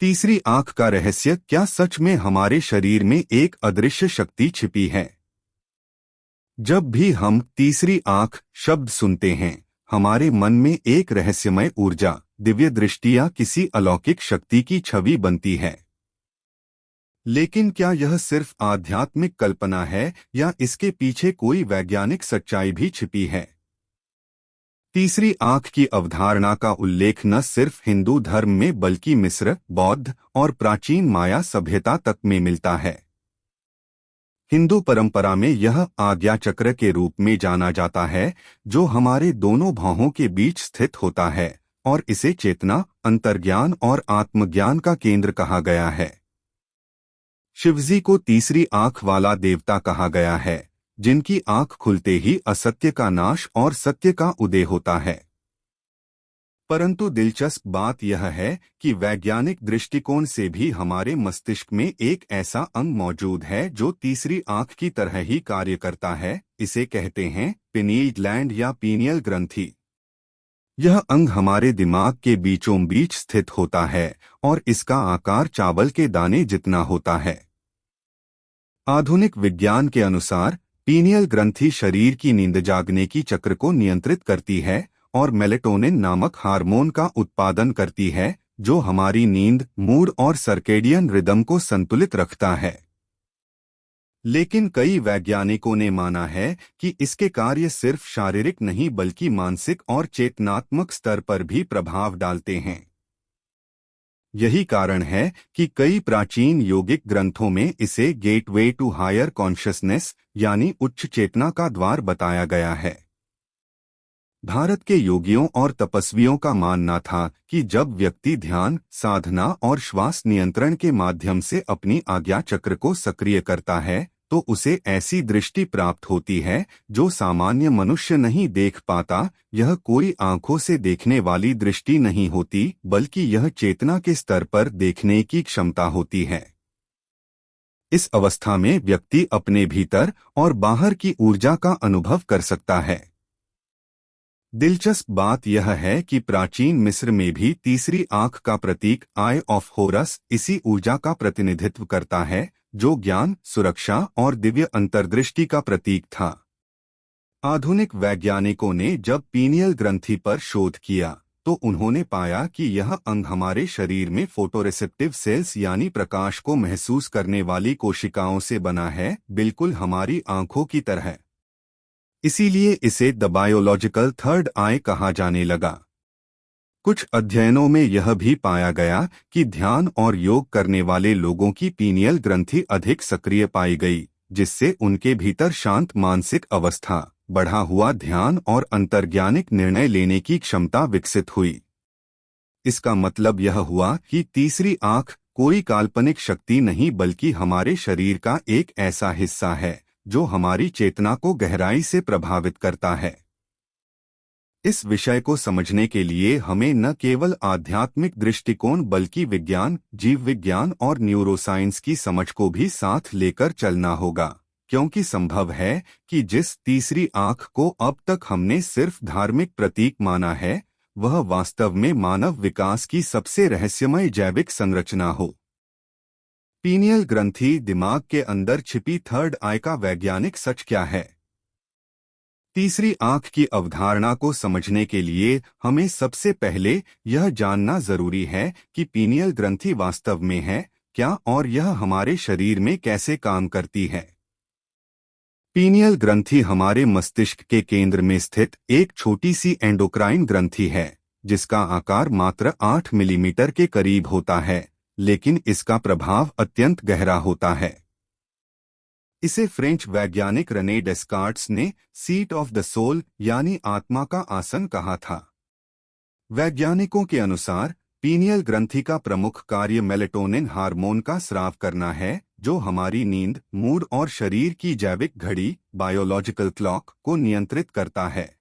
तीसरी आंख का रहस्य, क्या सच में हमारे शरीर में एक अदृश्य शक्ति छिपी है? जब भी हम तीसरी आंख शब्द सुनते हैं, हमारे मन में एक रहस्यमय ऊर्जा, दिव्य दृष्टि या किसी अलौकिक शक्ति की छवि बनती है। लेकिन क्या यह सिर्फ आध्यात्मिक कल्पना है या इसके पीछे कोई वैज्ञानिक सच्चाई भी छिपी है? तीसरी आंख की अवधारणा का उल्लेख न सिर्फ हिंदू धर्म में बल्कि मिस्र, बौद्ध और प्राचीन माया सभ्यता तक में मिलता है। हिंदू परंपरा में यह आज्ञा चक्र के रूप में जाना जाता है, जो हमारे दोनों भौहों के बीच स्थित होता है, और इसे चेतना, अंतर्ज्ञान और आत्मज्ञान का केंद्र कहा गया है। शिवजी को तीसरी आंख वाला देवता कहा गया है, जिनकी आंख खुलते ही असत्य का नाश और सत्य का उदय होता है। परंतु दिलचस्प बात यह है कि वैज्ञानिक दृष्टिकोण से भी हमारे मस्तिष्क में एक ऐसा अंग मौजूद है जो तीसरी आंख की तरह ही कार्य करता है। इसे कहते हैं पिनियल ग्लैंड या पीनियल ग्रंथि। यह अंग हमारे दिमाग के बीचों बीच स्थित होता है और इसका आकार चावल के दाने जितना होता है। आधुनिक विज्ञान के अनुसार पीनियल ग्रंथि शरीर की नींद जागने की चक्र को नियंत्रित करती है और मेलेटोनिन नामक हार्मोन का उत्पादन करती है, जो हमारी नींद, मूड और सर्केडियन रिदम को संतुलित रखता है। लेकिन कई वैज्ञानिकों ने माना है कि इसके कार्य सिर्फ शारीरिक नहीं बल्कि मानसिक और चेतनात्मक स्तर पर भी प्रभाव डालते हैं। यही कारण है कि कई प्राचीन योगिक ग्रंथों में इसे गेटवे टू हायर कॉन्शियसनेस यानी उच्च चेतना का द्वार बताया गया है। भारत के योगियों और तपस्वियों का मानना था कि जब व्यक्ति ध्यान, साधना और श्वास नियंत्रण के माध्यम से अपनी आज्ञा चक्र को सक्रिय करता है, तो उसे ऐसी दृष्टि प्राप्त होती है जो सामान्य मनुष्य नहीं देख पाता। यह कोई आंखों से देखने वाली दृष्टि नहीं होती, बल्कि यह चेतना के स्तर पर देखने की क्षमता होती है। इस अवस्था में व्यक्ति अपने भीतर और बाहर की ऊर्जा का अनुभव कर सकता है। दिलचस्प बात यह है कि प्राचीन मिस्र में भी तीसरी आंख का प्रतीक आई ऑफ होरस इसी ऊर्जा का प्रतिनिधित्व करता है, जो ज्ञान, सुरक्षा और दिव्य अंतर्दृष्टि का प्रतीक था। आधुनिक वैज्ञानिकों ने जब पीनियल ग्रंथि पर शोध किया, तो उन्होंने पाया कि यह अंग हमारे शरीर में फोटोरिसेप्टिव सेल्स यानी प्रकाश को महसूस करने वाली कोशिकाओं से बना है, बिल्कुल हमारी आंखों की तरह। इसीलिए इसे द बायोलॉजिकल थर्ड आई कहा जाने लगा। कुछ अध्ययनों में यह भी पाया गया कि ध्यान और योग करने वाले लोगों की पीनियल ग्रंथि अधिक सक्रिय पाई गई, जिससे उनके भीतर शांत मानसिक अवस्था, बढ़ा हुआ ध्यान और अंतर्ज्ञानिक निर्णय लेने की क्षमता विकसित हुई। इसका मतलब यह हुआ कि तीसरी आंख कोई काल्पनिक शक्ति नहीं बल्कि हमारे शरीर का एक ऐसा हिस्सा है जो हमारी चेतना को गहराई से प्रभावित करता है। इस विषय को समझने के लिए हमें न केवल आध्यात्मिक दृष्टिकोण बल्कि विज्ञान, जीव विज्ञान और न्यूरोसाइंस की समझ को भी साथ लेकर चलना होगा, क्योंकि संभव है कि जिस तीसरी आंख को अब तक हमने सिर्फ धार्मिक प्रतीक माना है, वह वास्तव में मानव विकास की सबसे रहस्यमय जैविक संरचना हो। पीनियल ग्रंथि, दिमाग के अंदर छिपी थर्ड आई का वैज्ञानिक सच क्या है? तीसरी आंख की अवधारणा को समझने के लिए हमें सबसे पहले यह जानना जरूरी है कि पीनियल ग्रंथि वास्तव में है क्या और यह हमारे शरीर में कैसे काम करती है। पीनियल ग्रंथि हमारे मस्तिष्क के केंद्र में स्थित एक छोटी सी एंडोक्राइन ग्रंथि है, जिसका आकार मात्र 8 मिलीमीटर के करीब होता है, लेकिन इसका प्रभाव अत्यंत गहरा होता है। इसे फ्रेंच वैज्ञानिक रेने डेस्कार्ट्स ने सीट ऑफ द सोल यानी आत्मा का आसन कहा था। वैज्ञानिकों के अनुसार पीनियल ग्रंथि का प्रमुख कार्य मेलेटोनिन हार्मोन का स्राव करना है, जो हमारी नींद, मूड और शरीर की जैविक घड़ी, बायोलॉजिकल क्लॉक को नियंत्रित करता है।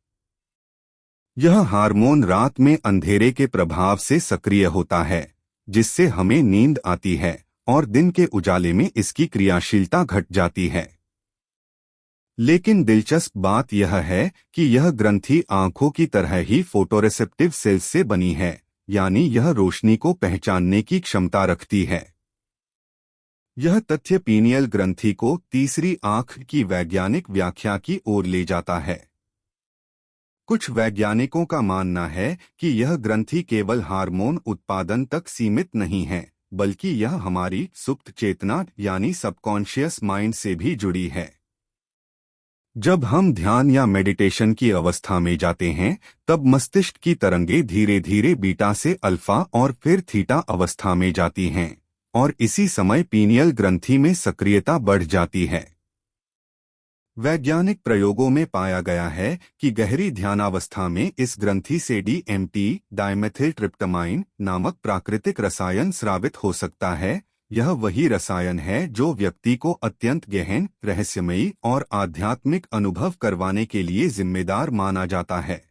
यह हार्मोन रात में अंधेरे के प्रभाव से सक्रिय होता है, जिससे हमें नींद आती है और दिन के उजाले में इसकी क्रियाशीलता घट जाती है। लेकिन दिलचस्प बात यह है कि यह ग्रंथि आंखों की तरह ही फोटोरिसेप्टिव सेल्स से बनी है, यानी यह रोशनी को पहचानने की क्षमता रखती है। यह तथ्य पीनियल ग्रंथि को तीसरी आंख की वैज्ञानिक व्याख्या की ओर ले जाता है। कुछ वैज्ञानिकों का मानना है कि यह ग्रंथि केवल हार्मोन उत्पादन तक सीमित नहीं है, बल्कि यह हमारी सुप्त चेतना यानी सबकॉन्शियस माइंड से भी जुड़ी है। जब हम ध्यान या मेडिटेशन की अवस्था में जाते हैं, तब मस्तिष्क की तरंगें धीरे धीरे बीटा से अल्फा और फिर थीटा अवस्था में जाती हैं, और इसी समय पीनियल ग्रंथि में सक्रियता बढ़ जाती है। वैज्ञानिक प्रयोगों में पाया गया है कि गहरी ध्यानावस्था में इस ग्रंथि से DMT डाइमेथिल ट्रिप्टामाइन नामक प्राकृतिक रसायन स्रावित हो सकता है। यह वही रसायन है जो व्यक्ति को अत्यंत गहन, रहस्यमयी और आध्यात्मिक अनुभव करवाने के लिए जिम्मेदार माना जाता है।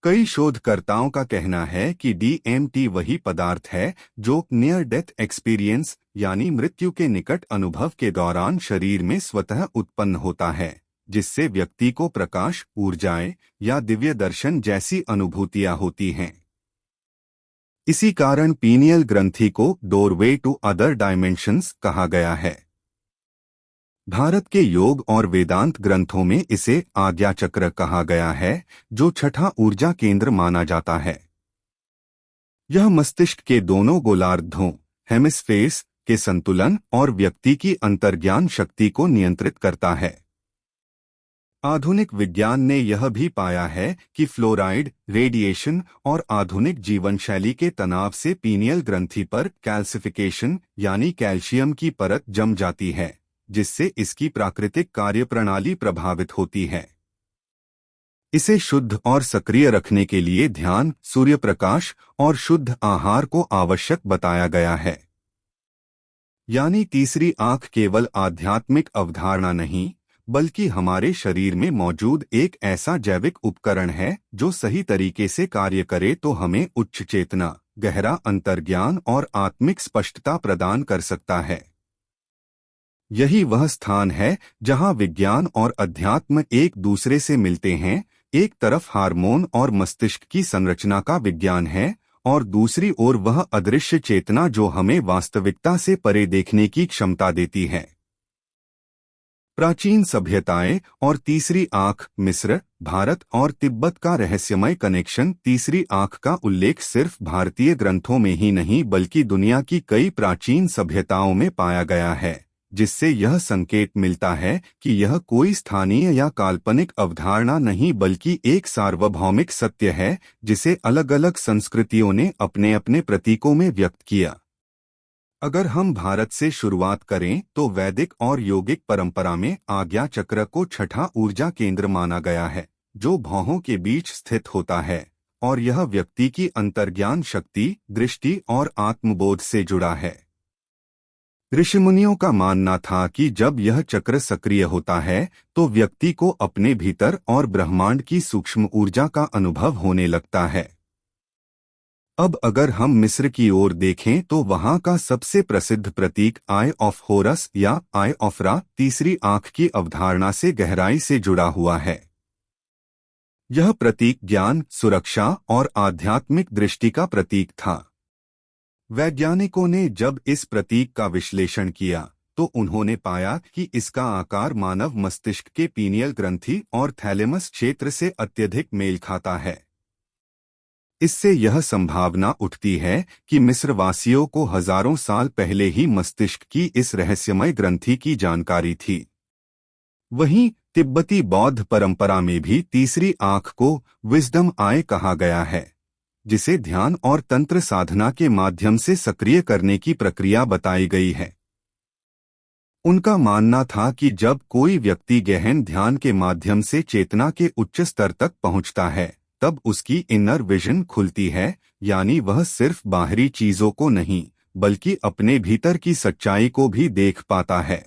कई शोधकर्ताओं का कहना है कि DMT वही पदार्थ है जो नियर डेथ एक्सपीरियंस यानी मृत्यु के निकट अनुभव के दौरान शरीर में स्वतः उत्पन्न होता है, जिससे व्यक्ति को प्रकाश, ऊर्जाएं या दिव्य दर्शन जैसी अनुभूतियां होती हैं। इसी कारण पीनियल ग्रंथि को डोरवे टू अदर डायमेंशंस कहा गया है। भारत के योग और वेदांत ग्रंथों में इसे आज्ञा चक्र कहा गया है, जो छठा ऊर्जा केंद्र माना जाता है। यह मस्तिष्क के दोनों गोलार्धों हेमिस्फेर्स के संतुलन और व्यक्ति की अंतर्ज्ञान शक्ति को नियंत्रित करता है। आधुनिक विज्ञान ने यह भी पाया है कि फ्लोराइड, रेडिएशन और आधुनिक जीवन शैली के तनाव से पीनियल ग्रंथि पर कैल्सिफिकेशन यानी कैल्शियम की परत जम जाती है, जिससे इसकी प्राकृतिक कार्यप्रणाली प्रभावित होती है। इसे शुद्ध और सक्रिय रखने के लिए ध्यान, सूर्य प्रकाश और शुद्ध आहार को आवश्यक बताया गया है। यानी तीसरी आंख केवल आध्यात्मिक अवधारणा नहीं, बल्कि हमारे शरीर में मौजूद एक ऐसा जैविक उपकरण है जो सही तरीके से कार्य करे तो हमें उच्च चेतना, गहरा अंतर्ज्ञान और आत्मिक स्पष्टता प्रदान कर सकता है। यही वह स्थान है जहां विज्ञान और अध्यात्म एक दूसरे से मिलते हैं। एक तरफ हार्मोन और मस्तिष्क की संरचना का विज्ञान है, और दूसरी ओर वह अदृश्य चेतना जो हमें वास्तविकता से परे देखने की क्षमता देती है। प्राचीन सभ्यताएं और तीसरी आंख, मिस्र, भारत और तिब्बत का रहस्यमय कनेक्शन। तीसरी आंख का उल्लेख सिर्फ भारतीय ग्रंथों में ही नहीं बल्कि दुनिया की कई प्राचीन सभ्यताओं में पाया गया है, जिससे यह संकेत मिलता है कि यह कोई स्थानीय या काल्पनिक अवधारणा नहीं बल्कि एक सार्वभौमिक सत्य है जिसे अलग अलग संस्कृतियों ने अपने अपने प्रतीकों में व्यक्त किया। अगर हम भारत से शुरुआत करें तो वैदिक और योगिक परंपरा में आज्ञा चक्र को छठा ऊर्जा केंद्र माना गया है, जो भौहों के बीच स्थित होता है, और यह व्यक्ति की अंतर्ज्ञान शक्ति, दृष्टि और आत्मबोध से जुड़ा है। ऋषिमुनियों का मानना था कि जब यह चक्र सक्रिय होता है तो व्यक्ति को अपने भीतर और ब्रह्मांड की सूक्ष्म ऊर्जा का अनुभव होने लगता है। अब अगर हम मिस्र की ओर देखें तो वहां का सबसे प्रसिद्ध प्रतीक आई ऑफ होरस या आई ऑफ रा तीसरी आंख की अवधारणा से गहराई से जुड़ा हुआ है। यह प्रतीक ज्ञान, सुरक्षा और आध्यात्मिक दृष्टि का प्रतीक था। वैज्ञानिकों ने जब इस प्रतीक का विश्लेषण किया तो उन्होंने पाया कि इसका आकार मानव मस्तिष्क के पीनियल ग्रंथि और थैलेमस क्षेत्र से अत्यधिक मेल खाता है। इससे यह संभावना उठती है कि मिस्रवासियों को हजारों साल पहले ही मस्तिष्क की इस रहस्यमय ग्रंथि की जानकारी थी। वहीं तिब्बती बौद्ध परंपरा में भी तीसरी आंख को विजडम आई कहा गया है, जिसे ध्यान और तंत्र साधना के माध्यम से सक्रिय करने की प्रक्रिया बताई गई है। उनका मानना था कि जब कोई व्यक्ति गहन ध्यान के माध्यम से चेतना के उच्च स्तर तक पहुंचता है तब उसकी इनर विजन खुलती है, यानी वह सिर्फ बाहरी चीजों को नहीं बल्कि अपने भीतर की सच्चाई को भी देख पाता है।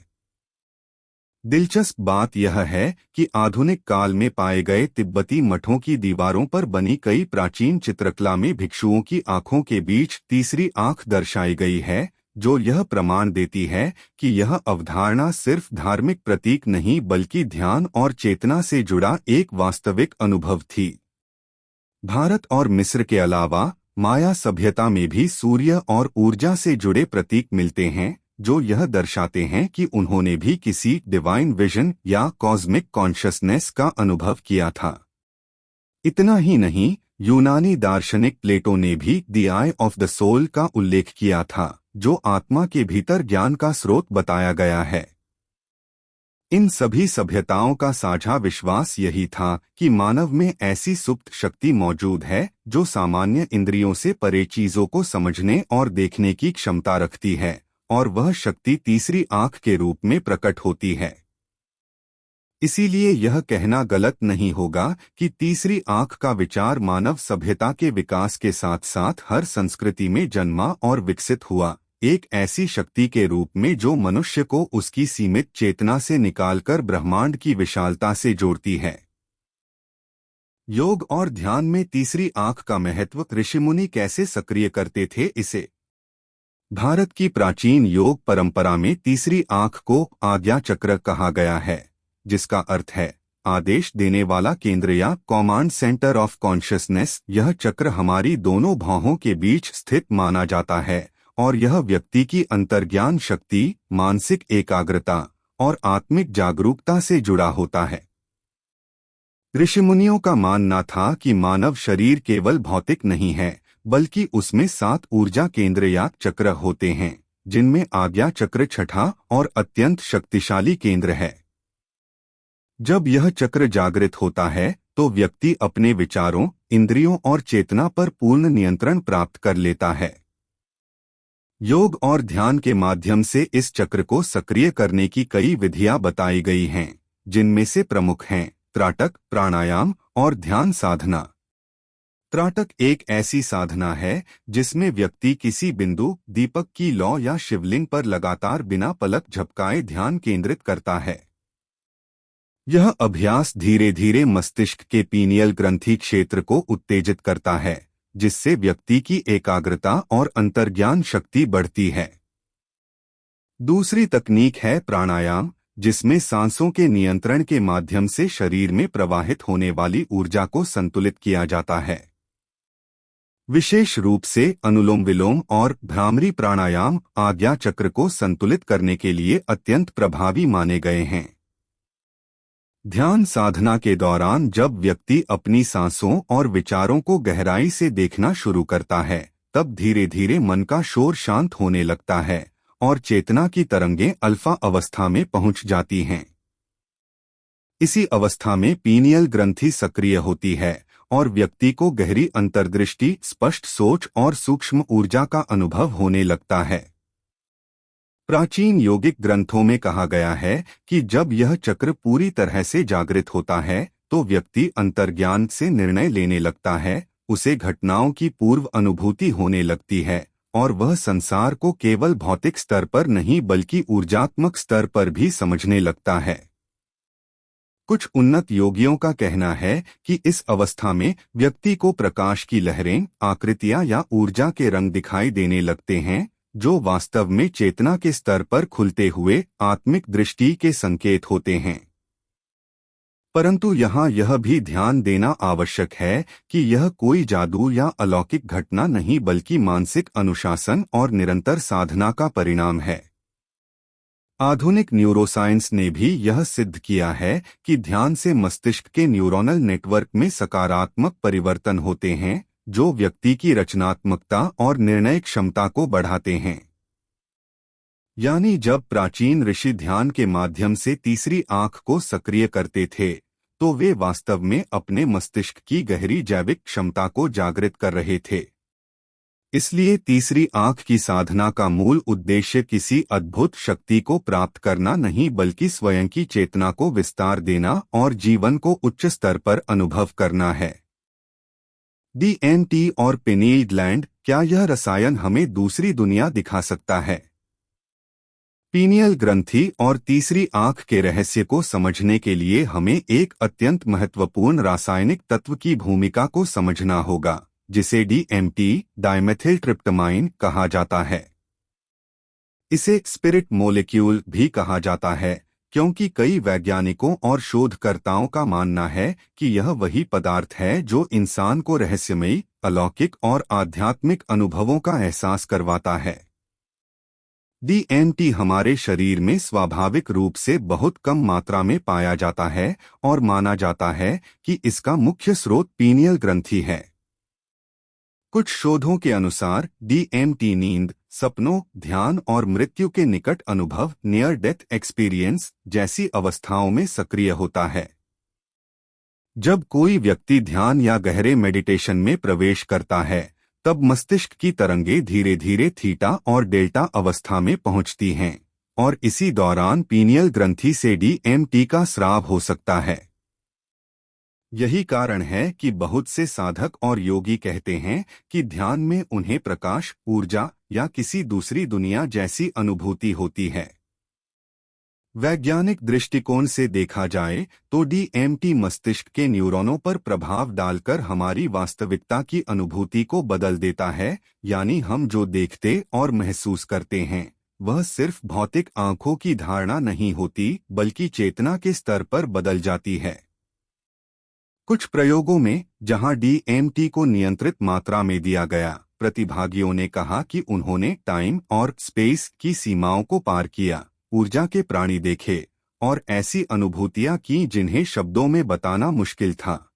दिलचस्प बात यह है कि आधुनिक काल में पाए गए तिब्बती मठों की दीवारों पर बनी कई प्राचीन चित्रकला में भिक्षुओं की आंखों के बीच तीसरी आंख दर्शाई गई है, जो यह प्रमाण देती है कि यह अवधारणा सिर्फ धार्मिक प्रतीक नहीं बल्कि ध्यान और चेतना से जुड़ा एक वास्तविक अनुभव थी। भारत और मिस्र के अलावा माया सभ्यता में भी सूर्य और ऊर्जा से जुड़े प्रतीक मिलते हैं, जो यह दर्शाते हैं कि उन्होंने भी किसी डिवाइन विजन या कॉस्मिक कॉन्शसनेस का अनुभव किया था। इतना ही नहीं, यूनानी दार्शनिक प्लेटो ने भी the eye of the soul का उल्लेख किया था, जो आत्मा के भीतर ज्ञान का स्रोत बताया गया है। इन सभी सभ्यताओं का साझा विश्वास यही था कि मानव में ऐसी सुप्त शक्ति मौजूद है जो सामान्य इंद्रियों से परे चीजों को समझने और देखने की क्षमता रखती है, और वह शक्ति तीसरी आंख के रूप में प्रकट होती है। इसीलिए यह कहना गलत नहीं होगा कि तीसरी आंख का विचार मानव सभ्यता के विकास के साथ साथ हर संस्कृति में जन्मा और विकसित हुआ, एक ऐसी शक्ति के रूप में जो मनुष्य को उसकी सीमित चेतना से निकालकर ब्रह्मांड की विशालता से जोड़ती है। योग और ध्यान में तीसरी आंख का महत्व ऋषिमुनि कैसे सक्रिय करते थे इसे। भारत की प्राचीन योग परंपरा में तीसरी आंख को आज्ञा चक्र कहा गया है, जिसका अर्थ है आदेश देने वाला केंद्र या कमांड सेंटर ऑफ कॉन्शियसनेस। यह चक्र हमारी दोनों भौहों के बीच स्थित माना जाता है और यह व्यक्ति की अंतर्ज्ञान शक्ति, मानसिक एकाग्रता और आत्मिक जागरूकता से जुड़ा होता है। ऋषिमुनियों का मानना था कि मानव शरीर केवल भौतिक नहीं है, बल्कि उसमें 7 ऊर्जा केंद्र या चक्र होते हैं, जिनमें आज्ञा चक्र छठा और अत्यंत शक्तिशाली केंद्र है। जब यह चक्र जागृत होता है तो व्यक्ति अपने विचारों, इंद्रियों और चेतना पर पूर्ण नियंत्रण प्राप्त कर लेता है। योग और ध्यान के माध्यम से इस चक्र को सक्रिय करने की कई विधियां बताई गई हैं, जिनमें से प्रमुख हैं त्राटक, प्राणायाम और ध्यान साधना। त्राटक एक ऐसी साधना है जिसमें व्यक्ति किसी बिंदु, दीपक की लौ या शिवलिंग पर लगातार बिना पलक झपकाए ध्यान केंद्रित करता है। यह अभ्यास धीरे धीरे मस्तिष्क के पीनियल ग्रंथि क्षेत्र को उत्तेजित करता है, जिससे व्यक्ति की एकाग्रता और अंतर्ज्ञान शक्ति बढ़ती है। दूसरी तकनीक है प्राणायाम, जिसमें सांसों के नियंत्रण के माध्यम से शरीर में प्रवाहित होने वाली ऊर्जा को संतुलित किया जाता है। विशेष रूप से अनुलोम विलोम और भ्रामरी प्राणायाम आज्ञा चक्र को संतुलित करने के लिए अत्यंत प्रभावी माने गए हैं। ध्यान साधना के दौरान जब व्यक्ति अपनी सांसों और विचारों को गहराई से देखना शुरू करता है, तब धीरे धीरे मन का शोर शांत होने लगता है और चेतना की तरंगें अल्फा अवस्था में पहुंच जाती हैं। इसी अवस्था में पीनियल ग्रंथि सक्रिय होती है और व्यक्ति को गहरी अंतर्दृष्टि, स्पष्ट सोच और सूक्ष्म ऊर्जा का अनुभव होने लगता है। प्राचीन योगिक ग्रंथों में कहा गया है कि जब यह चक्र पूरी तरह से जागृत होता है तो व्यक्ति अंतर्ज्ञान से निर्णय लेने लगता है, उसे घटनाओं की पूर्व अनुभूति होने लगती है और वह संसार को केवल भौतिक स्तर पर नहीं बल्कि ऊर्जात्मक स्तर पर भी समझने लगता है। कुछ उन्नत योगियों का कहना है कि इस अवस्था में व्यक्ति को प्रकाश की लहरें, आकृतियां या ऊर्जा के रंग दिखाई देने लगते हैं, जो वास्तव में चेतना के स्तर पर खुलते हुए आत्मिक दृष्टि के संकेत होते हैं। परंतु यहाँ यह भी ध्यान देना आवश्यक है कि यह कोई जादू या अलौकिक घटना नहीं बल्कि मानसिक अनुशासन और निरंतर साधना का परिणाम है। आधुनिक न्यूरोसाइंस ने भी यह सिद्ध किया है कि ध्यान से मस्तिष्क के न्यूरोनल नेटवर्क में सकारात्मक परिवर्तन होते हैं, जो व्यक्ति की रचनात्मकता और निर्णय क्षमता को बढ़ाते हैं। यानी जब प्राचीन ऋषि ध्यान के माध्यम से तीसरी आंख को सक्रिय करते थे, तो वे वास्तव में अपने मस्तिष्क की गहरी जैविक क्षमता को जागृत कर रहे थे। इसलिए तीसरी आंख की साधना का मूल उद्देश्य किसी अद्भुत शक्ति को प्राप्त करना नहीं बल्कि स्वयं की चेतना को विस्तार देना और जीवन को उच्च स्तर पर अनुभव करना है। DMT और पिनियल ग्लैंड, क्या यह रसायन हमें दूसरी दुनिया दिखा सकता है? पीनियल ग्रंथि और तीसरी आंख के रहस्य को समझने के लिए हमें एक अत्यंत महत्वपूर्ण रासायनिक तत्व की भूमिका को समझना होगा, जिसे DMT, डाइमेथिलट्रिप्टामाइन कहा जाता है। इसे स्पिरिट मोलेक्यूल भी कहा जाता है, क्योंकि कई वैज्ञानिकों और शोधकर्ताओं का मानना है कि यह वही पदार्थ है जो इंसान को रहस्यमयी, अलौकिक और आध्यात्मिक अनुभवों का एहसास करवाता है। DMT हमारे शरीर में स्वाभाविक रूप से बहुत कम मात्रा में पाया जाता है और माना जाता है कि इसका मुख्य स्रोत पीनियल ग्रंथि है। कुछ शोधों के अनुसार DMT नींद, सपनों, ध्यान और मृत्यु के निकट अनुभव नियर डेथ एक्सपीरियंस जैसी अवस्थाओं में सक्रिय होता है। जब कोई व्यक्ति ध्यान या गहरे मेडिटेशन में प्रवेश करता है, तब मस्तिष्क की तरंगें धीरे धीरे थीटा और डेल्टा अवस्था में पहुंचती हैं और इसी दौरान पीनियल ग्रंथि से DMT का स्राव हो सकता है। यही कारण है कि बहुत से साधक और योगी कहते हैं कि ध्यान में उन्हें प्रकाश, ऊर्जा या किसी दूसरी दुनिया जैसी अनुभूति होती है। वैज्ञानिक दृष्टिकोण से देखा जाए तो DMT मस्तिष्क के न्यूरॉनों पर प्रभाव डालकर हमारी वास्तविकता की अनुभूति को बदल देता है, यानी हम जो देखते और महसूस करते हैं वह सिर्फ भौतिक आंखों की धारणा नहीं होती, बल्कि चेतना के स्तर पर बदल जाती है। कुछ प्रयोगों में जहां DMT को नियंत्रित मात्रा में दिया गया, प्रतिभागियों ने कहा कि उन्होंने टाइम और स्पेस की सीमाओं को पार किया, ऊर्जा के प्राणी देखे और ऐसी अनुभूतियां की जिन्हें शब्दों में बताना मुश्किल था।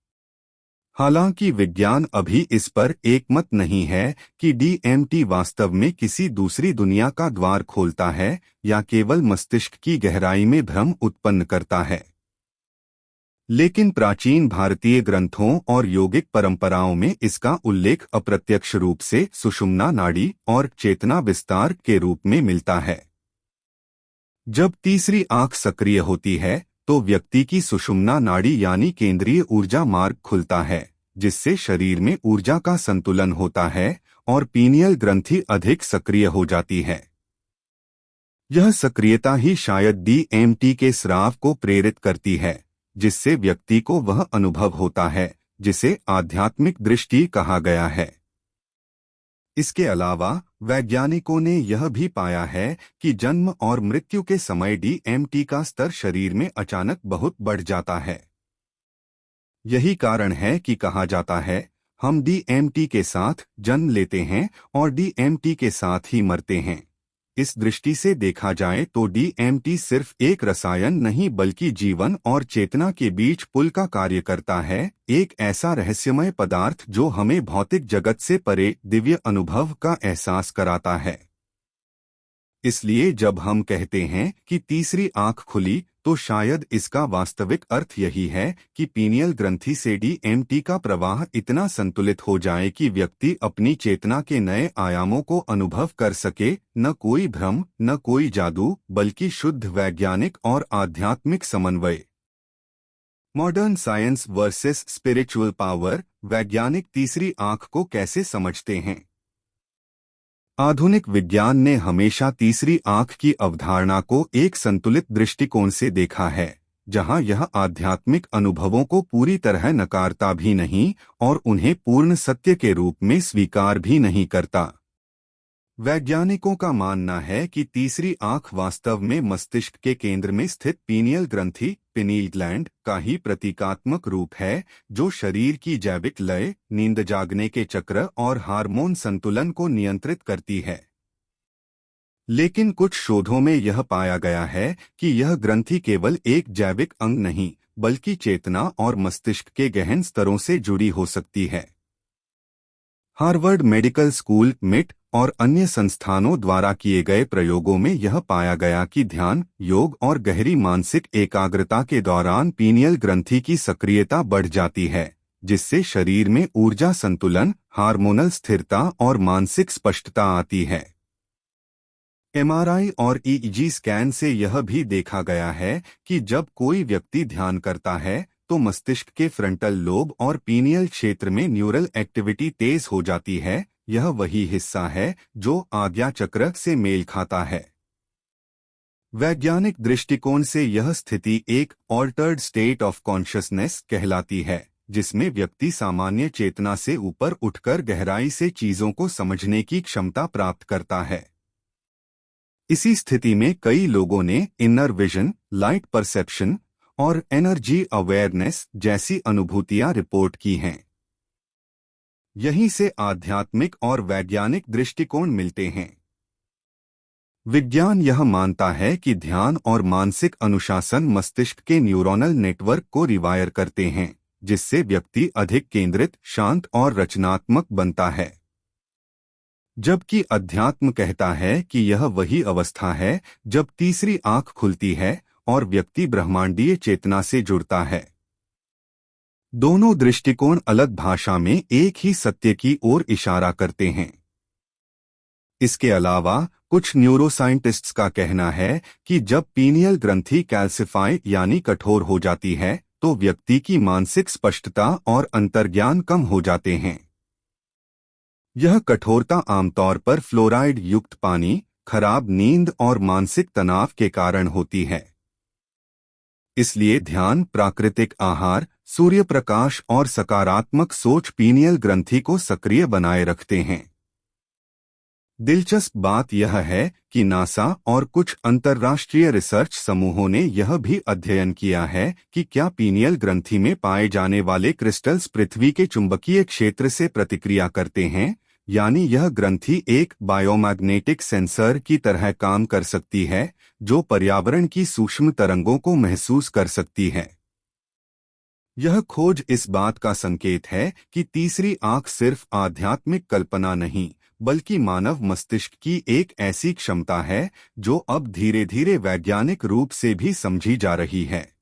हालांकि विज्ञान अभी इस पर एकमत नहीं है कि DMT वास्तव में किसी दूसरी दुनिया का द्वार खोलता है या केवल मस्तिष्क की गहराई में भ्रम उत्पन्न करता है। लेकिन प्राचीन भारतीय ग्रंथों और योगिक परंपराओं में इसका उल्लेख अप्रत्यक्ष रूप से सुषुम्ना नाड़ी और चेतना विस्तार के रूप में मिलता है। जब तीसरी आंख सक्रिय होती है तो व्यक्ति की सुषुम्ना नाड़ी यानी केंद्रीय ऊर्जा मार्ग खुलता है, जिससे शरीर में ऊर्जा का संतुलन होता है और पीनियल ग्रंथि अधिक सक्रिय हो जाती है। यह सक्रियता ही शायद DMT के स्राव को प्रेरित करती है, जिससे व्यक्ति को वह अनुभव होता है जिसे आध्यात्मिक दृष्टि कहा गया है। इसके अलावा वैज्ञानिकों ने यह भी पाया है कि जन्म और मृत्यु के समय DMT का स्तर शरीर में अचानक बहुत बढ़ जाता है। यही कारण है कि कहा जाता है, हम DMT के साथ जन्म लेते हैं और DMT के साथ ही मरते हैं। इस दृष्टि से देखा जाए तो DMT सिर्फ एक रसायन नहीं बल्कि जीवन और चेतना के बीच पुल का कार्य करता है, एक ऐसा रहस्यमय पदार्थ जो हमें भौतिक जगत से परे दिव्य अनुभव का एहसास कराता है। इसलिए जब हम कहते हैं कि तीसरी आंख खुली, तो शायद इसका वास्तविक अर्थ यही है कि पीनियल ग्रंथि से DMT का प्रवाह इतना संतुलित हो जाए कि व्यक्ति अपनी चेतना के नए आयामों को अनुभव कर सके, न कोई भ्रम, न कोई जादू, बल्कि शुद्ध वैज्ञानिक और आध्यात्मिक समन्वय। Modern science versus spiritual power, वैज्ञानिक तीसरी आंख को कैसे समझते हैं? आधुनिक विज्ञान ने हमेशा तीसरी आंख की अवधारणा को एक संतुलित दृष्टिकोण से देखा है, जहां यह आध्यात्मिक अनुभवों को पूरी तरह नकारता भी नहीं और उन्हें पूर्ण सत्य के रूप में स्वीकार भी नहीं करता। वैज्ञानिकों का मानना है कि तीसरी आंख वास्तव में मस्तिष्क के केंद्र में स्थित पीनियल ग्रंथि पिनील ग्लैंड का ही प्रतीकात्मक रूप है, जो शरीर की जैविक लय, नींद जागने के चक्र और हार्मोन संतुलन को नियंत्रित करती है। लेकिन कुछ शोधों में यह पाया गया है कि यह ग्रंथि केवल एक जैविक अंग नहीं, बल्कि चेतना और मस्तिष्क के गहन स्तरों से जुड़ी हो सकती है। हार्वर्ड मेडिकल स्कूल, MIT और अन्य संस्थानों द्वारा किए गए प्रयोगों में यह पाया गया कि ध्यान, योग और गहरी मानसिक एकाग्रता के दौरान पीनियल ग्रंथि की सक्रियता बढ़ जाती है, जिससे शरीर में ऊर्जा संतुलन, हार्मोनल स्थिरता और मानसिक स्पष्टता आती है। MRI और EEG स्कैन से यह भी देखा गया है कि जब कोई व्यक्ति ध्यान करता है तो मस्तिष्क के फ्रंटल लोब और पीनियल क्षेत्र में न्यूरल एक्टिविटी तेज हो जाती है। यह वही हिस्सा है जो आज्ञा चक्र से मेल खाता है। वैज्ञानिक दृष्टिकोण से यह स्थिति एक ऑल्टर्ड स्टेट ऑफ कॉन्शियसनेस कहलाती है, जिसमें व्यक्ति सामान्य चेतना से ऊपर उठकर गहराई से चीजों को समझने की क्षमता प्राप्त करता है। इसी स्थिति में कई लोगों ने इनर विजन, लाइट परसेप्शन और एनर्जी अवेयरनेस जैसी अनुभूतियां रिपोर्ट की हैं। यहीं से आध्यात्मिक और वैज्ञानिक दृष्टिकोण मिलते हैं। विज्ञान यह मानता है कि ध्यान और मानसिक अनुशासन मस्तिष्क के न्यूरोनल नेटवर्क को रिवायर करते हैं, जिससे व्यक्ति अधिक केंद्रित, शांत और रचनात्मक बनता है। जबकि अध्यात्म कहता है कि यह वही अवस्था है जब तीसरी आंख खुलती है और व्यक्ति ब्रह्मांडीय चेतना से जुड़ता है। दोनों दृष्टिकोण अलग भाषा में एक ही सत्य की ओर इशारा करते हैं। इसके अलावा कुछ न्यूरोसाइंटिस्ट्स का कहना है कि जब पीनियल ग्रंथि कैल्सिफाई यानी कठोर हो जाती है तो व्यक्ति की मानसिक स्पष्टता और अंतर्ज्ञान कम हो जाते हैं। यह कठोरता आमतौर पर फ्लोराइड युक्त पानी, खराब नींद और मानसिक तनाव के कारण होती है। इसलिए ध्यान, प्राकृतिक आहार, सूर्य प्रकाश और सकारात्मक सोच पीनियल ग्रंथि को सक्रिय बनाए रखते हैं। दिलचस्प बात यह है कि नासा और कुछ अंतर्राष्ट्रीय रिसर्च समूहों ने यह भी अध्ययन किया है कि क्या पीनियल ग्रंथि में पाए जाने वाले क्रिस्टल्स पृथ्वी के चुंबकीय क्षेत्र से प्रतिक्रिया करते हैं, यानी यह ग्रंथि एक बायोमैग्नेटिक सेंसर की तरह काम कर सकती है जो पर्यावरण की सूक्ष्म तरंगों को महसूस कर सकती है। यह खोज इस बात का संकेत है कि तीसरी आंख सिर्फ आध्यात्मिक कल्पना नहीं बल्कि मानव मस्तिष्क की एक ऐसी क्षमता है जो अब धीरे धीरे वैज्ञानिक रूप से भी समझी जा रही है।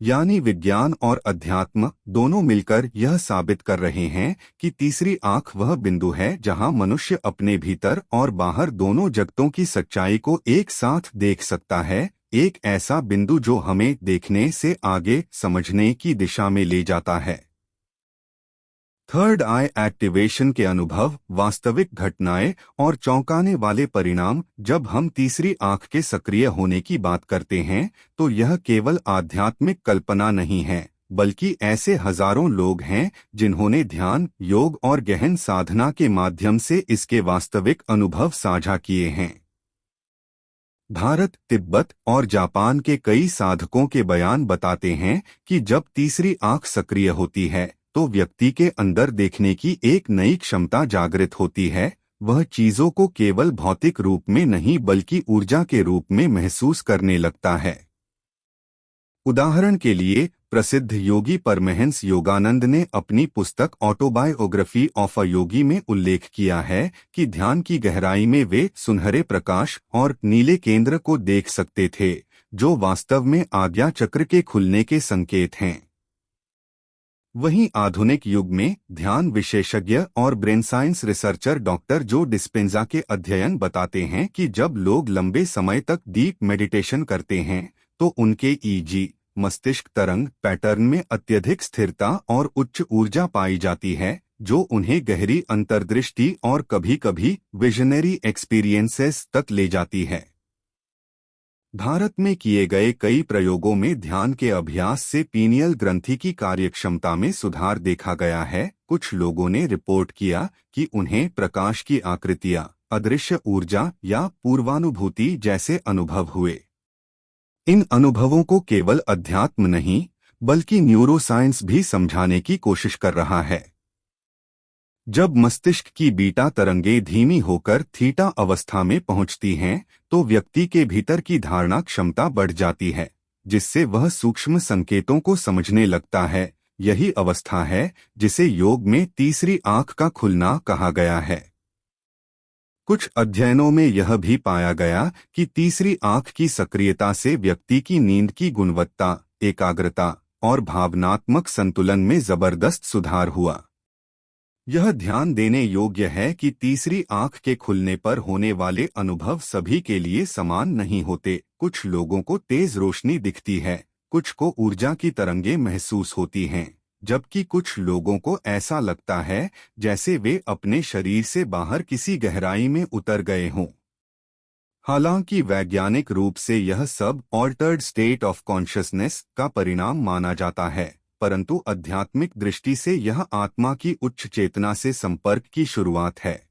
यानी विज्ञान और अध्यात्म दोनों मिलकर यह साबित कर रहे हैं कि तीसरी आंख वह बिंदु है जहां मनुष्य अपने भीतर और बाहर दोनों जगतों की सच्चाई को एक साथ देख सकता है, एक ऐसा बिंदु जो हमें देखने से आगे समझने की दिशा में ले जाता है। थर्ड आई एक्टिवेशन के अनुभव, वास्तविक घटनाएं और चौंकाने वाले परिणाम। जब हम तीसरी आंख के सक्रिय होने की बात करते हैं तो यह केवल आध्यात्मिक कल्पना नहीं है, बल्कि ऐसे हजारों लोग हैं जिन्होंने ध्यान, योग और गहन साधना के माध्यम से इसके वास्तविक अनुभव साझा किए हैं। भारत, तिब्बत और जापान के कई साधकों के बयान बताते हैं कि जब तीसरी आंख सक्रिय होती है तो व्यक्ति के अंदर देखने की एक नई क्षमता जागृत होती है। वह चीजों को केवल भौतिक रूप में नहीं बल्कि ऊर्जा के रूप में महसूस करने लगता है। उदाहरण के लिए प्रसिद्ध योगी परमहंस योगानंद ने अपनी पुस्तक ऑटोबायोग्राफी ऑफ अ योगी में उल्लेख किया है कि ध्यान की गहराई में वे सुनहरे प्रकाश और नीले केंद्र को देख सकते थे, जो वास्तव में आज्ञा चक्र के खुलने के संकेत हैं। वहीं आधुनिक युग में ध्यान विशेषज्ञ और ब्रेन साइंस रिसर्चर डॉक्टर जो डिस्पेंजा के अध्ययन बताते हैं कि जब लोग लंबे समय तक डीप मेडिटेशन करते हैं तो उनके ईजी मस्तिष्क तरंग पैटर्न में अत्यधिक स्थिरता और उच्च ऊर्जा पाई जाती है, जो उन्हें गहरी अंतर्दृष्टि और कभी-कभी विजनरी एक्सपीरियंसेस तक ले जाती है। भारत में किए गए कई प्रयोगों में ध्यान के अभ्यास से पीनियल ग्रंथि की कार्यक्षमता में सुधार देखा गया है। कुछ लोगों ने रिपोर्ट किया कि उन्हें प्रकाश की आकृतियां, अदृश्य ऊर्जा या पूर्वानुभूति जैसे अनुभव हुए। इन अनुभवों को केवल अध्यात्म नहीं बल्कि न्यूरोसाइंस भी समझाने की कोशिश कर रहा है। जब मस्तिष्क की बीटा तरंगें धीमी होकर थीटा अवस्था में पहुंचती हैं तो व्यक्ति के भीतर की धारणा क्षमता बढ़ जाती है, जिससे वह सूक्ष्म संकेतों को समझने लगता है। यही अवस्था है जिसे योग में तीसरी आंख का खुलना कहा गया है। कुछ अध्ययनों में यह भी पाया गया कि तीसरी आंख की सक्रियता से व्यक्ति की नींद की गुणवत्ता, एकाग्रता और भावनात्मक संतुलन में जबरदस्त सुधार हुआ। यह ध्यान देने योग्य है कि तीसरी आंख के खुलने पर होने वाले अनुभव सभी के लिए समान नहीं होते। कुछ लोगों को तेज रोशनी दिखती है, कुछ को ऊर्जा की तरंगें महसूस होती हैं, जबकि कुछ लोगों को ऐसा लगता है जैसे वे अपने शरीर से बाहर किसी गहराई में उतर गए हों। हालांकि वैज्ञानिक रूप से यह सब ऑल्टर्ड स्टेट ऑफ कॉन्शियसनेस का परिणाम माना जाता है, परंतु आध्यात्मिक दृष्टि से यह आत्मा की उच्च चेतना से संपर्क की शुरुआत है।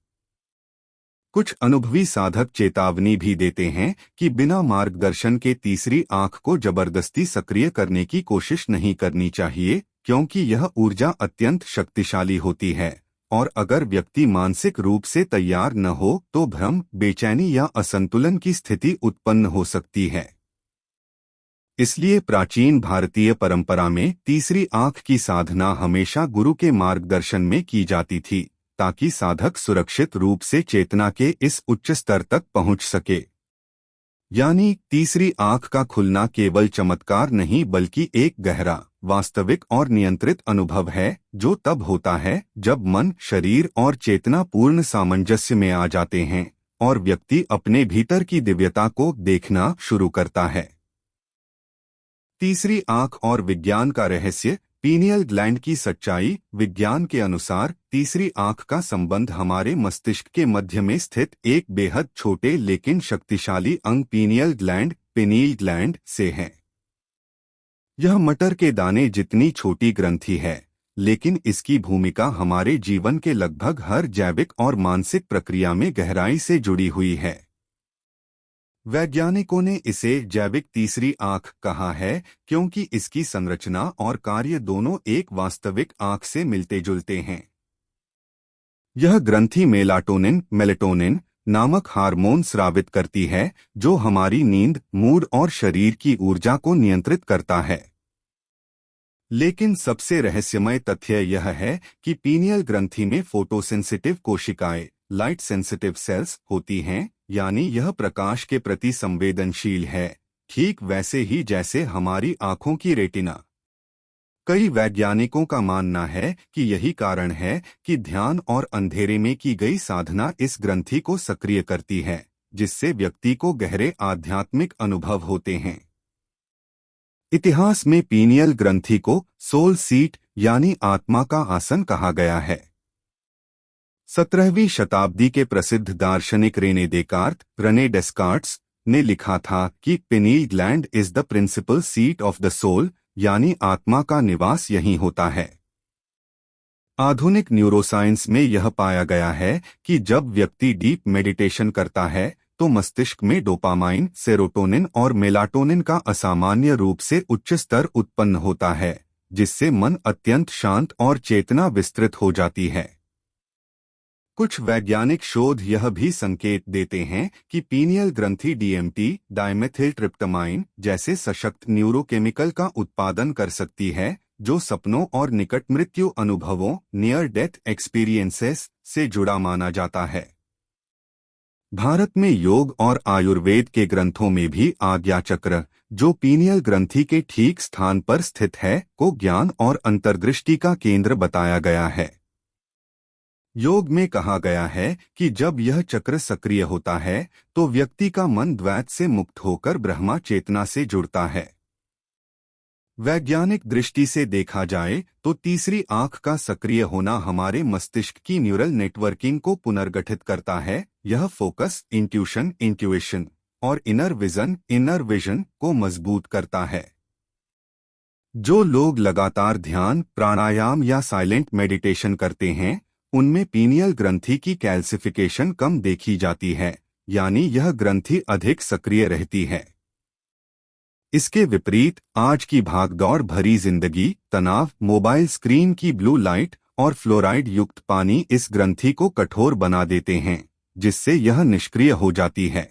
कुछ अनुभवी साधक चेतावनी भी देते हैं कि बिना मार्गदर्शन के तीसरी आंख को जबरदस्ती सक्रिय करने की कोशिश नहीं करनी चाहिए, क्योंकि यह ऊर्जा अत्यंत शक्तिशाली होती है और अगर व्यक्ति मानसिक रूप से तैयार न हो तो भ्रम, बेचैनी या असंतुलन की स्थिति उत्पन्न हो सकती है। इसलिए प्राचीन भारतीय परंपरा में तीसरी आंख की साधना हमेशा गुरु के मार्गदर्शन में की जाती थी, ताकि साधक सुरक्षित रूप से चेतना के इस उच्च स्तर तक पहुंच सके। यानी तीसरी आंख का खुलना केवल चमत्कार नहीं बल्कि एक गहरा, वास्तविक और नियंत्रित अनुभव है, जो तब होता है जब मन, शरीर और चेतना पूर्ण सामंजस्य में आ जाते हैं और व्यक्ति अपने भीतर की दिव्यता को देखना शुरू करता है। तीसरी आंख और विज्ञान का रहस्य। पीनियल ग्लैंड की सच्चाई। विज्ञान के अनुसार तीसरी आंख का संबंध हमारे मस्तिष्क के मध्य में स्थित एक बेहद छोटे लेकिन शक्तिशाली अंग पीनियल ग्लैंड से है। यह मटर के दाने जितनी छोटी ग्रंथि है, लेकिन इसकी भूमिका हमारे जीवन के लगभग हर जैविक और मानसिक प्रक्रिया में गहराई से जुड़ी हुई है। वैज्ञानिकों ने इसे जैविक तीसरी आंख कहा है क्योंकि इसकी संरचना और कार्य दोनों एक वास्तविक आंख से मिलते जुलते हैं। यह ग्रंथि मेलेटोनिन नामक हार्मोन स्रावित करती है, जो हमारी नींद, मूड और शरीर की ऊर्जा को नियंत्रित करता है। लेकिन सबसे रहस्यमय तथ्य यह है कि पीनियल ग्रंथि में फोटोसेंसिटिव कोशिकाएं, लाइट सेंसिटिव सेल्स होती हैं, यानी यह प्रकाश के प्रति संवेदनशील है, ठीक वैसे ही जैसे हमारी आंखों की रेटिना। कई वैज्ञानिकों का मानना है कि यही कारण है कि ध्यान और अंधेरे में की गई साधना इस ग्रंथि को सक्रिय करती है, जिससे व्यक्ति को गहरे आध्यात्मिक अनुभव होते हैं। इतिहास में पीनियल ग्रंथि को सोल सीट यानी आत्मा का आसन कहा गया है। 17वीं शताब्दी के प्रसिद्ध दार्शनिक रेने डेस्कार्ट्स ने लिखा था कि pineal gland is the principal seat of the soul, यानी आत्मा का निवास यहीं होता है। आधुनिक न्यूरोसाइंस में यह पाया गया है कि जब व्यक्ति डीप मेडिटेशन करता है तो मस्तिष्क में डोपामाइन, सेरोटोनिन और मेलाटोनिन का असामान्य रूप से उच्च स्तर उत्पन्न होता है, जिससे मन अत्यंत शांत और चेतना विस्तृत हो जाती है। कुछ वैज्ञानिक शोध यह भी संकेत देते हैं कि पीनियल ग्रंथि डीएमटी, डाइमेथिलट्रिप्टामाइन जैसे सशक्त न्यूरोकेमिकल का उत्पादन कर सकती है, जो सपनों और निकट मृत्यु अनुभवों, नियर डेथ एक्सपीरियंसेस से जुड़ा माना जाता है। भारत में योग और आयुर्वेद के ग्रंथों में भी आज्ञा चक्र, जो पीनियल ग्रंथि के ठीक स्थान पर स्थित है, को ज्ञान और अंतर्दृष्टि का केंद्र बताया गया है। योग में कहा गया है कि जब यह चक्र सक्रिय होता है तो व्यक्ति का मन द्वैत से मुक्त होकर ब्रह्मा चेतना से जुड़ता है। वैज्ञानिक दृष्टि से देखा जाए तो तीसरी आंख का सक्रिय होना हमारे मस्तिष्क की न्यूरल नेटवर्किंग को पुनर्गठित करता है। यह फोकस, इंट्यूशन और इनर विजन को मजबूत करता है। जो लोग लगातार ध्यान, प्राणायाम या साइलेंट मेडिटेशन करते हैं, उनमें पीनियल ग्रंथि की कैल्सिफिकेशन कम देखी जाती है, यानी यह ग्रंथि अधिक सक्रिय रहती है। इसके विपरीत आज की भागदौड़ भरी जिंदगी, तनाव, मोबाइल स्क्रीन की ब्लू लाइट और फ्लोराइड युक्त पानी इस ग्रंथि को कठोर बना देते हैं, जिससे यह निष्क्रिय हो जाती है।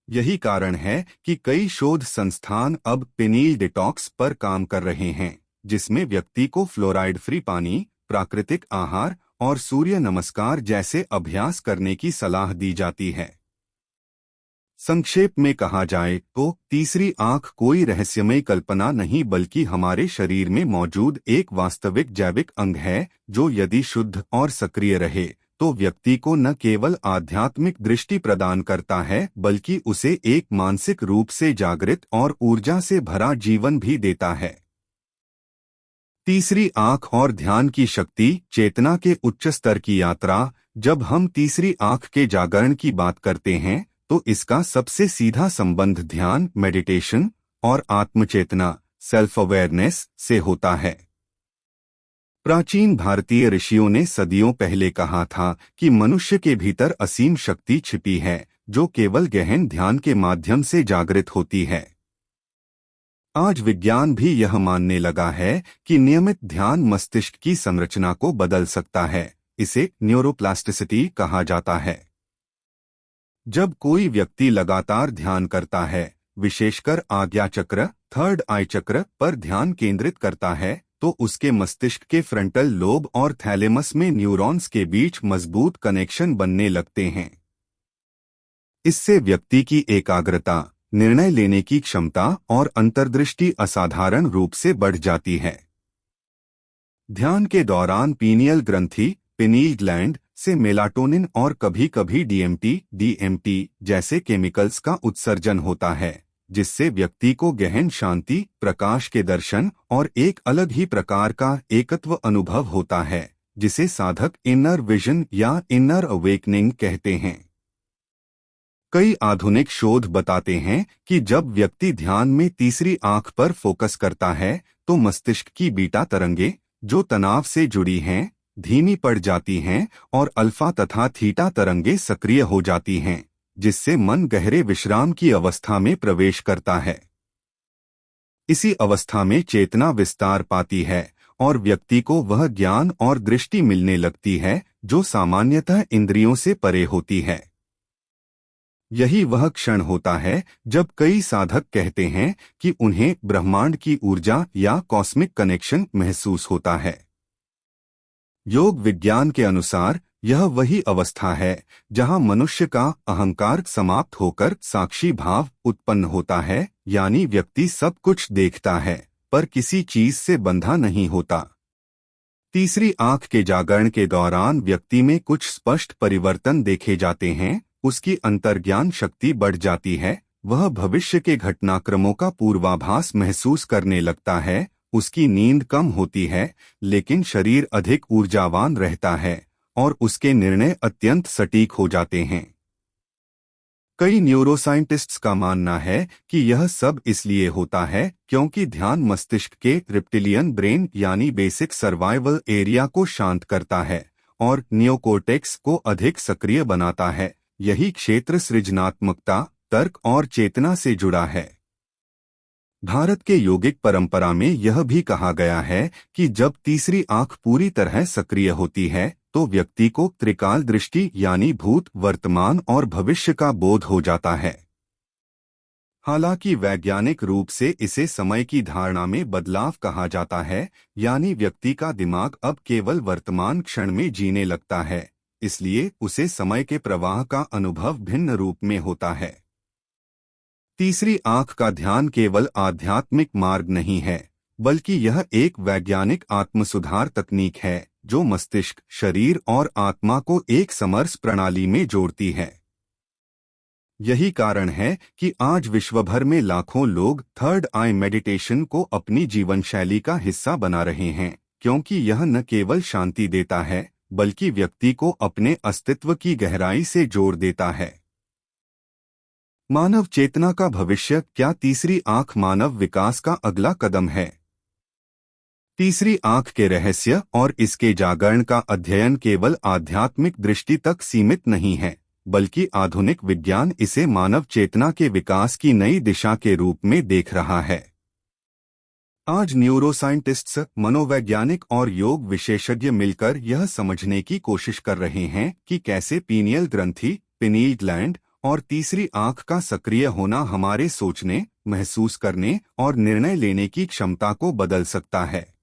यही कारण है कि कई शोध संस्थान अब पिनियल डिटॉक्स पर काम कर रहे हैं, जिसमें व्यक्ति को फ्लोराइड फ्री पानी, प्राकृतिक आहार और सूर्य नमस्कार जैसे अभ्यास करने की सलाह दी जाती है। संक्षेप में कहा जाए तो तीसरी आंख कोई रहस्यमय कल्पना नहीं बल्कि हमारे शरीर में मौजूद एक वास्तविक जैविक अंग है, जो यदि शुद्ध और सक्रिय रहे तो व्यक्ति को न केवल आध्यात्मिक दृष्टि प्रदान करता है बल्कि उसे एक मानसिक रूप से जागृत और ऊर्जा से भरा जीवन भी देता है। तीसरी आंख और ध्यान की शक्ति। चेतना के उच्च स्तर की यात्रा। जब हम तीसरी आंख के जागरण की बात करते हैं तो इसका सबसे सीधा संबंध ध्यान, मेडिटेशन और आत्मचेतना, सेल्फ अवेयरनेस से होता है। प्राचीन भारतीय ऋषियों ने सदियों पहले कहा था कि मनुष्य के भीतर असीम शक्ति छिपी है, जो केवल गहन ध्यान के माध्यम से जागृत होती है। आज विज्ञान भी यह मानने लगा है कि नियमित ध्यान मस्तिष्क की संरचना को बदल सकता है। इसे न्यूरोप्लास्टिसिटी कहा जाता है। जब कोई व्यक्ति लगातार ध्यान करता है, विशेषकर आज्ञा चक्र, थर्ड आई चक्र पर ध्यान केंद्रित करता है, तो उसके मस्तिष्क के फ्रंटल लोब और थैलेमस में न्यूरॉन्स के बीच मजबूत कनेक्शन बनने लगते हैं। इससे व्यक्ति की एकाग्रता, निर्णय लेने की क्षमता और अंतर्दृष्टि असाधारण रूप से बढ़ जाती है। ध्यान के दौरान पीनियल ग्रंथि, पिनील ग्लैंड से मेलाटोनिन और कभी-कभी डीएमटी जैसे केमिकल्स का उत्सर्जन होता है, जिससे व्यक्ति को गहन शांति, प्रकाश के दर्शन और एक अलग ही प्रकार का एकत्व अनुभव होता है, जिसे साधक इनर विजन या इनर अवेकनिंग कहते हैं। कई आधुनिक शोध बताते हैं कि जब व्यक्ति ध्यान में तीसरी आंख पर फोकस करता है, तो मस्तिष्क की बीटा तरंगे, जो तनाव से जुड़ी हैं, धीमी पड़ जाती हैं और अल्फा तथा थीटा तरंगे सक्रिय हो जाती हैं, जिससे मन गहरे विश्राम की अवस्था में प्रवेश करता है। इसी अवस्था में चेतना विस्तार पाती है और व्यक्ति को वह ज्ञान और दृष्टि मिलने लगती है जो सामान्यतः इंद्रियों से परे होती है। यही वह क्षण होता है जब कई साधक कहते हैं कि उन्हें ब्रह्मांड की ऊर्जा या कॉस्मिक कनेक्शन महसूस होता है। योग विज्ञान के अनुसार यह वही अवस्था है जहां मनुष्य का अहंकार समाप्त होकर साक्षी भाव उत्पन्न होता है, यानी व्यक्ति सब कुछ देखता है पर किसी चीज से बंधा नहीं होता। तीसरी आंख के जागरण के दौरान व्यक्ति में कुछ स्पष्ट परिवर्तन देखे जाते हैं। उसकी अंतर्ज्ञान शक्ति बढ़ जाती है, वह भविष्य के घटनाक्रमों का पूर्वाभास महसूस करने लगता है, उसकी नींद कम होती है लेकिन शरीर अधिक ऊर्जावान रहता है और उसके निर्णय अत्यंत सटीक हो जाते हैं। कई न्यूरोसाइंटिस्ट्स का मानना है कि यह सब इसलिए होता है क्योंकि ध्यान मस्तिष्क के रिप्टिलियन ब्रेन यानी बेसिक सर्वाइवल एरिया को शांत करता है और नियोकॉर्टेक्स को अधिक सक्रिय बनाता है। यही क्षेत्र सृजनात्मकता, तर्क और चेतना से जुड़ा है। भारत के योगिक परंपरा में यह भी कहा गया है कि जब तीसरी आंख पूरी तरह सक्रिय होती है तो व्यक्ति को त्रिकाल दृष्टि यानी भूत, वर्तमान और भविष्य का बोध हो जाता है। हालांकि वैज्ञानिक रूप से इसे समय की धारणा में बदलाव कहा जाता है, यानी व्यक्ति का दिमाग अब केवल वर्तमान क्षण में जीने लगता है, इसलिए उसे समय के प्रवाह का अनुभव भिन्न रूप में होता है। तीसरी आंख का ध्यान केवल आध्यात्मिक मार्ग नहीं है, बल्कि यह एक वैज्ञानिक आत्मसुधार तकनीक है जो मस्तिष्क, शरीर और आत्मा को एक समरस प्रणाली में जोड़ती है। यही कारण है कि आज विश्वभर में लाखों लोग थर्ड आई मेडिटेशन को अपनी जीवन शैली का हिस्सा बना रहे हैं, क्योंकि यह न केवल शांति देता है बल्कि व्यक्ति को अपने अस्तित्व की गहराई से जोड़ देता है। मानव चेतना का भविष्य। क्या तीसरी आंख मानव विकास का अगला कदम है? तीसरी आंख के रहस्य और इसके जागरण का अध्ययन केवल आध्यात्मिक दृष्टि तक सीमित नहीं है, बल्कि आधुनिक विज्ञान इसे मानव चेतना के विकास की नई दिशा के रूप में देख रहा है। आज न्यूरोसाइंटिस्ट्स, मनोवैज्ञानिक और योग विशेषज्ञ मिलकर यह समझने की कोशिश कर रहे हैं कि कैसे पीनियल ग्रंथि, पिनील ग्लैंड और तीसरी आंख का सक्रिय होना हमारे सोचने, महसूस करने और निर्णय लेने की क्षमता को बदल सकता है।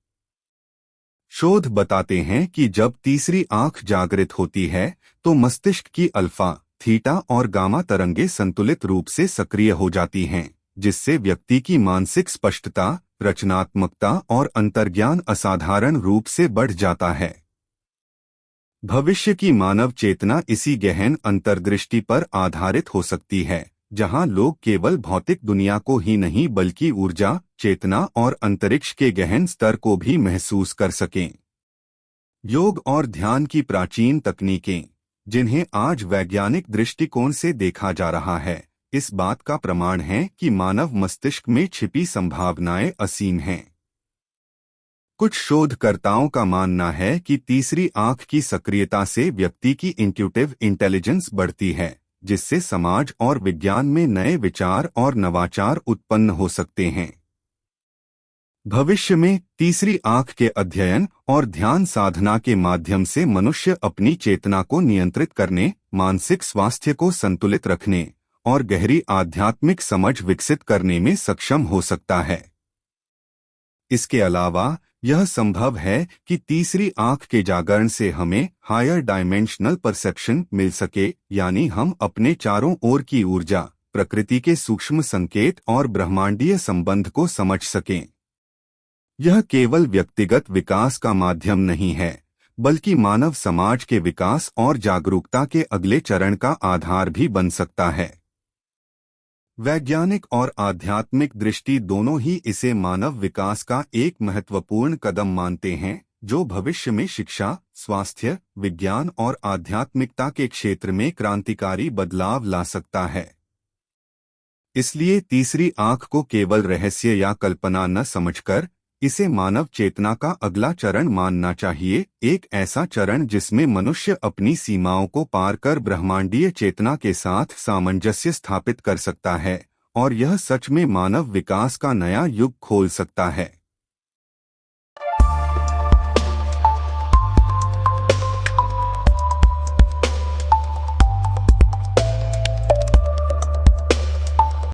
शोध बताते हैं कि जब तीसरी आंख जागृत होती है तो मस्तिष्क की अल्फा, थीटा और गामा तरंगे संतुलित रूप से सक्रिय हो जाती हैं, जिससे व्यक्ति की मानसिक स्पष्टता, रचनात्मकता और अंतर्ज्ञान असाधारण रूप से बढ़ जाता है। भविष्य की मानव चेतना इसी गहन अंतर्दृष्टि पर आधारित हो सकती है, जहां लोग केवल भौतिक दुनिया को ही नहीं बल्कि ऊर्जा, चेतना और अंतरिक्ष के गहन स्तर को भी महसूस कर सकें। योग और ध्यान की प्राचीन तकनीकें, जिन्हें आज वैज्ञानिक दृष्टिकोण से देखा जा रहा है, इस बात का प्रमाण है कि मानव मस्तिष्क में छिपी संभावनाएं असीम हैं। कुछ शोधकर्ताओं का मानना है कि तीसरी आंख की सक्रियता से व्यक्ति की इंट्यूटिव इंटेलिजेंस बढ़ती है, जिससे समाज और विज्ञान में नए विचार और नवाचार उत्पन्न हो सकते हैं। भविष्य में तीसरी आंख के अध्ययन और ध्यान साधना के माध्यम से मनुष्य अपनी चेतना को नियंत्रित करने, मानसिक स्वास्थ्य को संतुलित रखने और गहरी आध्यात्मिक समझ विकसित करने में सक्षम हो सकता है। इसके अलावा यह संभव है कि तीसरी आंख के जागरण से हमें हायर डायमेंशनल परसेप्शन मिल सके, यानी हम अपने चारों ओर की ऊर्जा, प्रकृति के सूक्ष्म संकेत और ब्रह्मांडीय संबंध को समझ सकें। यह केवल व्यक्तिगत विकास का माध्यम नहीं है, बल्कि मानव समाज के विकास और जागरूकता के अगले चरण का आधार भी बन सकता है। वैज्ञानिक और आध्यात्मिक दृष्टि दोनों ही इसे मानव विकास का एक महत्वपूर्ण कदम मानते हैं, जो भविष्य में शिक्षा, स्वास्थ्य, विज्ञान और आध्यात्मिकता के क्षेत्र में क्रांतिकारी बदलाव ला सकता है। इसलिए तीसरी आंख को केवल रहस्य या कल्पना न समझकर इसे मानव चेतना का अगला चरण मानना चाहिए, एक ऐसा चरण जिसमें मनुष्य अपनी सीमाओं को पार कर ब्रह्मांडीय चेतना के साथ सामंजस्य स्थापित कर सकता है और यह सच में मानव विकास का नया युग खोल सकता है।